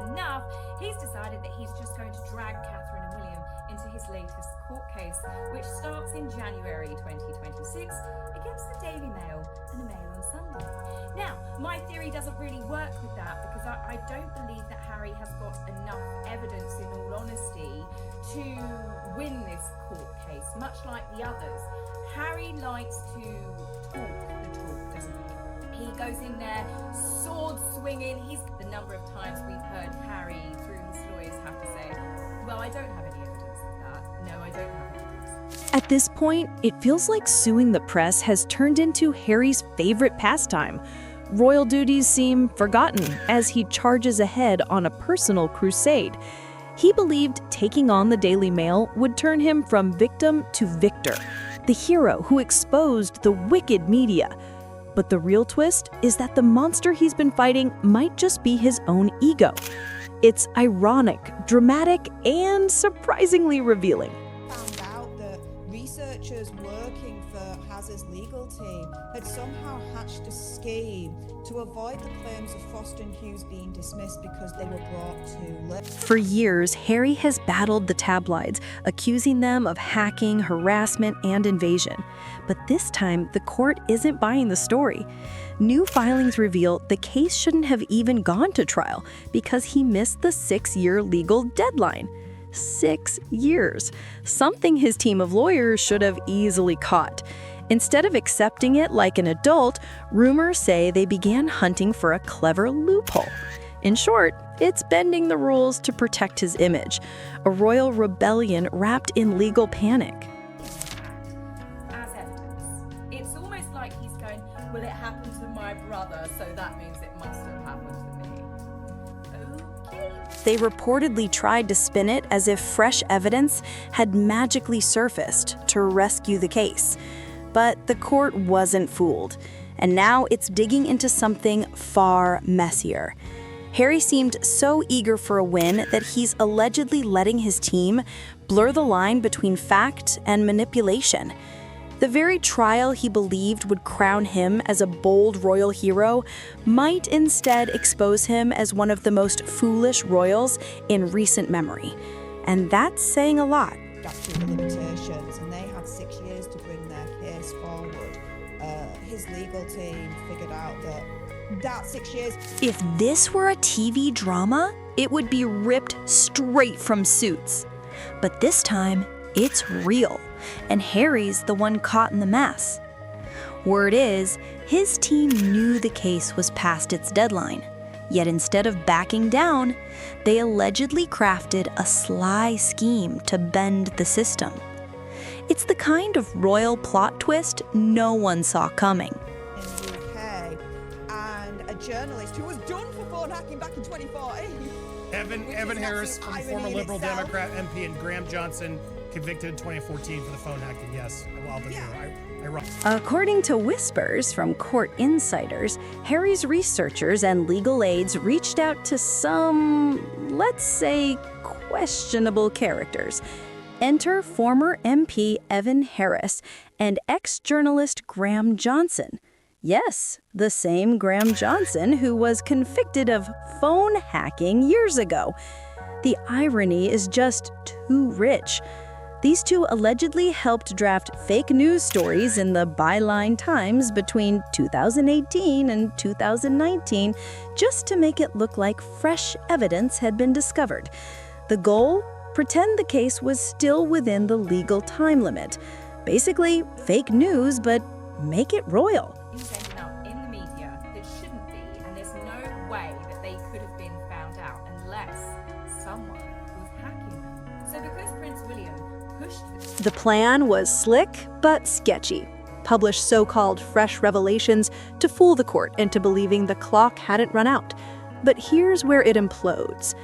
enough, he's decided that he's just going to drag Catherine and William into his latest court case, which starts in January 2026 against the Daily Mail and the Mail on Sunday. Now, my theory doesn't really work with that because I don't believe that Harry has got enough evidence, in all honesty, to win this court case, much like the others. Harry likes to talk the talk, doesn't he? He goes in there, sword swinging. The number of times we've heard Harry, through his lawyers, have to say, well, I don't have any evidence of that. No, I don't have evidence. At this point, it feels like suing the press has turned into Harry's favorite pastime. Royal duties seem forgotten as he charges ahead on a personal crusade. He believed taking on the Daily Mail would turn him from victim to victor, the hero who exposed the wicked media. But the real twist is that the monster he's been fighting might just be his own ego. It's ironic, dramatic, and surprisingly revealing. Found out that researchers working for Hazard's legal team had somehow hatched a scheme to avoid the claims of Frost and Hughes being dismissed because they were brought too late. For years, Harry has battled the tabloids, accusing them of hacking, harassment, and invasion. But this time, the court isn't buying the story. New filings reveal the case shouldn't have even gone to trial because he missed the 6-year legal deadline. 6 years. Something his team of lawyers should have easily caught. Instead of accepting it like an adult, rumors say they began hunting for a clever loophole. In short, it's bending the rules to protect his image, a royal rebellion wrapped in legal panic. As evidence. It's almost like he's going, well, it happened to my brother, so that means it must have happened to me. Okay. They reportedly tried to spin it as if fresh evidence had magically surfaced to rescue the case. But the court wasn't fooled, and now it's digging into something far messier. Harry seemed so eager for a win that he's allegedly letting his team blur the line between fact and manipulation. The very trial he believed would crown him as a bold royal hero might instead expose him as one of the most foolish royals in recent memory. And that's saying a lot. Statute of limitations, and they had 6 years to bring their case forward. His legal team figured out that 6 years. If this were a TV drama, it would be ripped straight from Suits. But this time, it's real, and Harry's the one caught in the mess. Word is, his team knew the case was past its deadline. Yet instead of backing down, they allegedly crafted a sly scheme to bend the system. It's the kind of royal plot twist no one saw coming. In the UK, and a journalist who was done for phone hacking back in 2014. Evan Harris, from former Liberal itself. Democrat MP, and Graham Johnson, convicted in 2014 for the phone hacking. Yes, well, According to whispers from court insiders, Harry's researchers and legal aides reached out to some, let's say, questionable characters. Enter former MP Evan Harris and ex-journalist Graham Johnson. Yes, the same Graham Johnson who was convicted of phone hacking years ago. The irony is just too rich. These two allegedly helped draft fake news stories in the Byline Times between 2018 and 2019 just to make it look like fresh evidence had been discovered. The goal? Pretend the case was still within the legal time limit. Basically, fake news, but make it royal. Things ending up in the media that shouldn't be, and there's no way that they could have been found out unless someone was hacking them. So because Prince William pushed this, The plan was slick but sketchy. Publish so-called fresh revelations to fool the court into believing the clock hadn't run out. But here's where it implodes.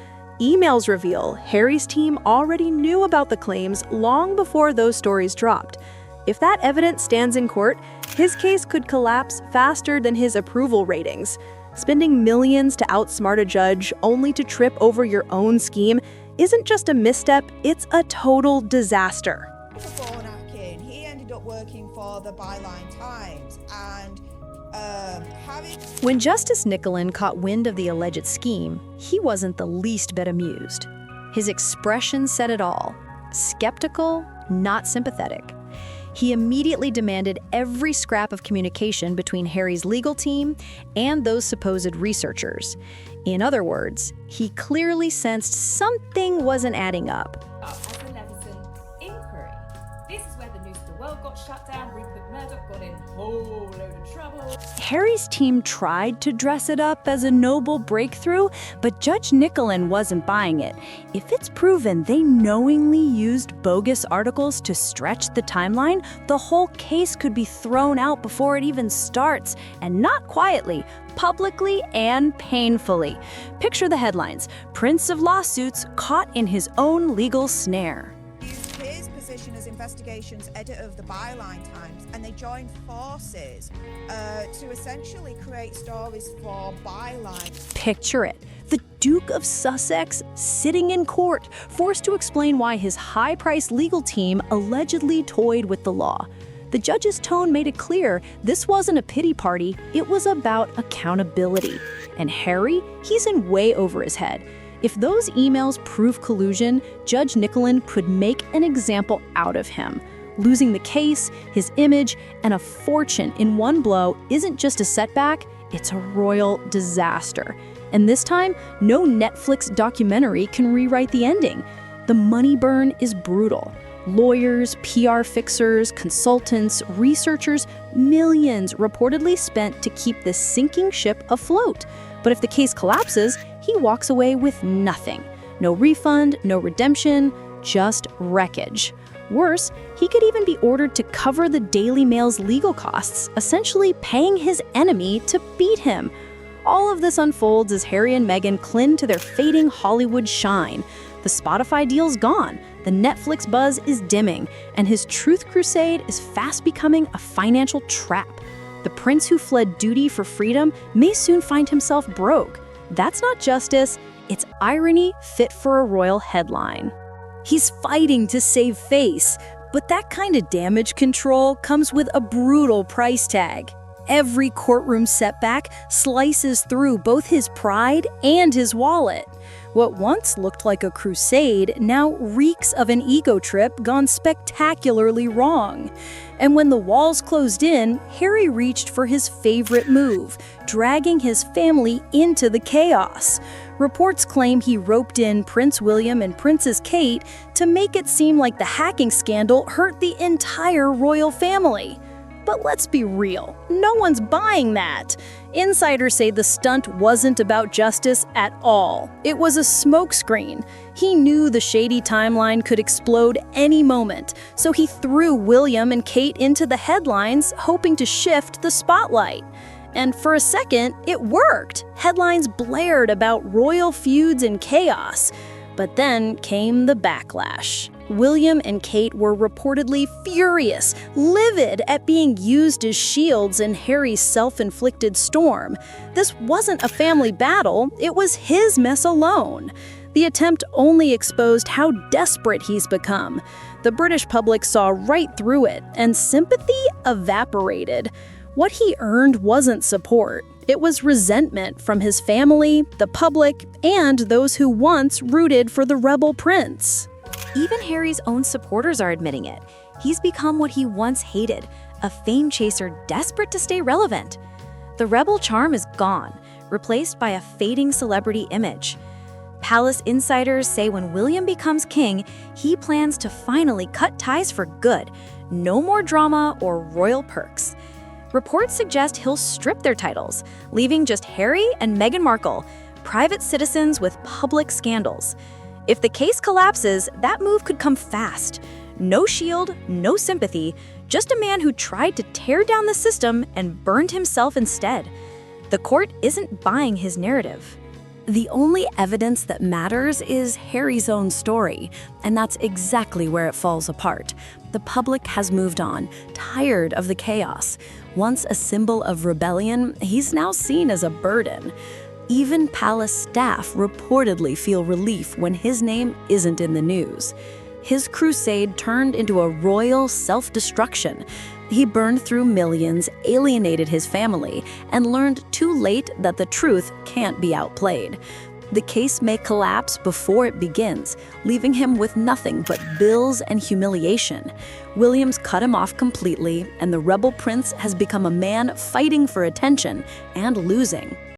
Emails reveal Harry's team already knew about the claims long before those stories dropped. If that evidence stands in court, his case could collapse faster than his approval ratings. Spending millions to outsmart a judge only to trip over your own scheme isn't just a misstep, it's a total disaster. For phone hacking, he ended up working for the Byline Times, and Harry When Justice Nicholin caught wind of the alleged scheme, he wasn't the least bit amused. His expression said it all. Skeptical, not sympathetic. He immediately demanded every scrap of communication between Harry's legal team and those supposed researchers. In other words, he clearly sensed something wasn't adding up. As the Leveson inquiry. This is where the News of the World got shut down, Rupert Murdoch got in a whole load of trouble. Harry's team tried to dress it up as a noble breakthrough, but Judge Nicholin wasn't buying it. If it's proven they knowingly used bogus articles to stretch the timeline, the whole case could be thrown out before it even starts, and not quietly, publicly and painfully. Picture the headlines: Prince of Lawsuits caught in his own legal snare. used his position as investigations editor of the Byline Times, and they joined forces to essentially create stories for Byline. Picture it. The Duke of Sussex sitting in court, forced to explain why his high-priced legal team allegedly toyed with the law. The judge's tone made it clear this wasn't a pity party, it was about accountability. And Harry, he's in way over his head. If those emails prove collusion, Judge Nicholin could make an example out of him. Losing the case, his image, and a fortune in one blow isn't just a setback, it's a royal disaster. And this time, no Netflix documentary can rewrite the ending. The money burn is brutal. Lawyers, PR fixers, consultants, researchers, millions reportedly spent to keep this sinking ship afloat. But if the case collapses, he walks away with nothing. No refund, no redemption, just wreckage. Worse, he could even be ordered to cover the Daily Mail's legal costs, essentially paying his enemy to beat him. All of this unfolds as Harry and Meghan cling to their fading Hollywood shine. The Spotify deal's gone, the Netflix buzz is dimming, and his truth crusade is fast becoming a financial trap. The prince who fled duty for freedom may soon find himself broke. That's not justice, it's irony fit for a royal headline. He's fighting to save face, but that kind of damage control comes with a brutal price tag. Every courtroom setback slices through both his pride and his wallet. What once looked like a crusade now reeks of an ego trip gone spectacularly wrong. And when the walls closed in, Harry reached for his favorite move, dragging his family into the chaos. Reports claim he roped in Prince William and Princess Kate to make it seem like the hacking scandal hurt the entire royal family. But let's be real, no one's buying that. Insiders say the stunt wasn't about justice at all. It was a smokescreen. He knew the shady timeline could explode any moment, so he threw William and Kate into the headlines, hoping to shift the spotlight. And for a second, it worked. Headlines blared about royal feuds and chaos. But then came the backlash. William and Kate were reportedly furious, livid at being used as shields in Harry's self-inflicted storm. This wasn't a family battle, it was his mess alone. The attempt only exposed how desperate he's become. The British public saw right through it, and sympathy evaporated. What he earned wasn't support. It was resentment from his family, the public, and those who once rooted for the rebel prince. Even Harry's own supporters are admitting it. He's become what he once hated, a fame chaser desperate to stay relevant. The rebel charm is gone, replaced by a fading celebrity image. Palace insiders say when William becomes king, he plans to finally cut ties for good. No more drama or royal perks. Reports suggest he'll strip their titles, leaving just Harry and Meghan Markle, private citizens with public scandals. If the case collapses, that move could come fast. No shield, no sympathy, just a man who tried to tear down the system and burned himself instead. The court isn't buying his narrative. The only evidence that matters is Harry's own story, and that's exactly where it falls apart. The public has moved on, tired of the chaos. Once a symbol of rebellion, he's now seen as a burden. Even palace staff reportedly feel relief when his name isn't in the news. his crusade turned into a royal self-destruction. He burned through millions, alienated his family, and learned too late that the truth can't be outplayed. The case may collapse before it begins, leaving him with nothing but bills and humiliation. Williams cut him off completely, and the rebel prince has become a man fighting for attention and losing.